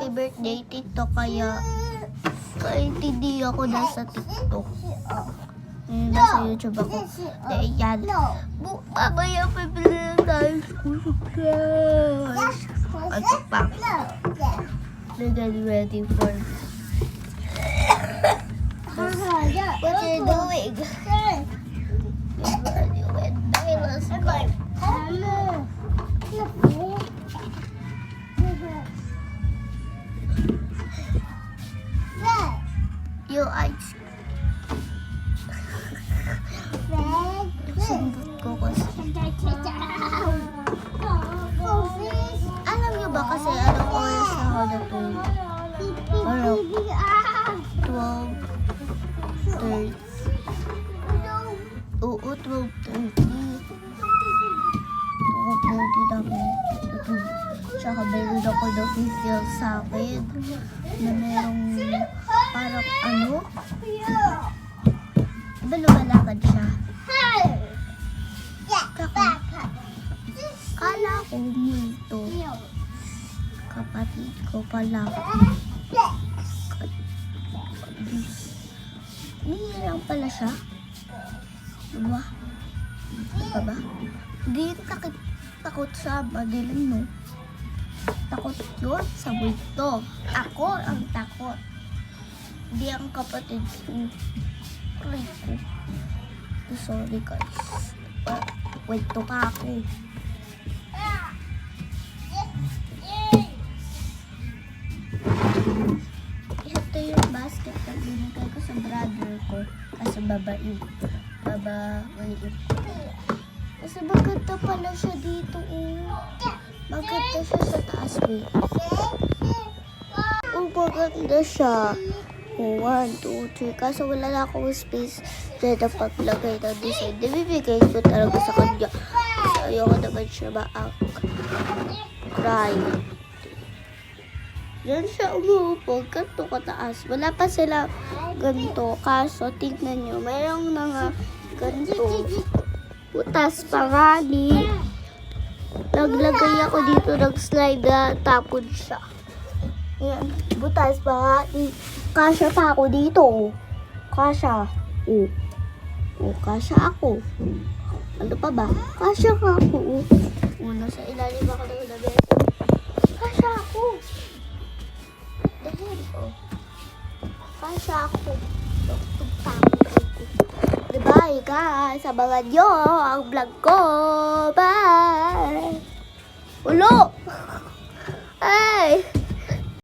my birthday, TikTok, kaya hindi ako nasa TikTok. Nasa YouTube ako. Dahil yan. Mamaya pabili na tayo school supplies. Ito pa. They're getting ready for what you're doing. Get ready with me. Let's go. Your eyes. Sundot ko kasi. Alam niyo ba kasi anong oras na ako natulog? Parang 12:30. Oo, 12:30. 12:30 na ako natulog. Tsaka meron ako na-feel sa akin na merong parang diba lumalakad siya? Kala ko multo. Kapatid ko pala. Nihirang pala siya. Diba? Diba ba? Hindi takot sa madilim, no? Takot yun sa multo. Ako ang takot. Hindi ang kapatid ko. Aray ko. Sorry guys. Kwento pa ako. Ito yung basket na binigay ko sa brother ko. Kasi babae. Kasi maganda pala siya dito. Maganda siya sa taas. Maganda siya. 1, 2, 3. Kaso wala na akong space na paglagay ng design. Nabibigay ko talaga sa kanya. Kasi ayoko naman siya cry. Diyan siya umuupo. Ganito kataas. Wala pa sila ganito. Kaso tignan nyo. Mayroong mga ganito. Putas pa nga ni. Naglagay ako dito ng slide na tapon siya. Ayan. Butas pa nga ni. Kasya pa ako dito. Kasya. Kasya ako. Ano pa ba? Kasya ka ako. Nasa ilalim ako ng labesa. Kasya ako. Dahil kasya ako. Diba, guys? Sabangan nyo ang vlog ko. Bye! Ulo! Ay!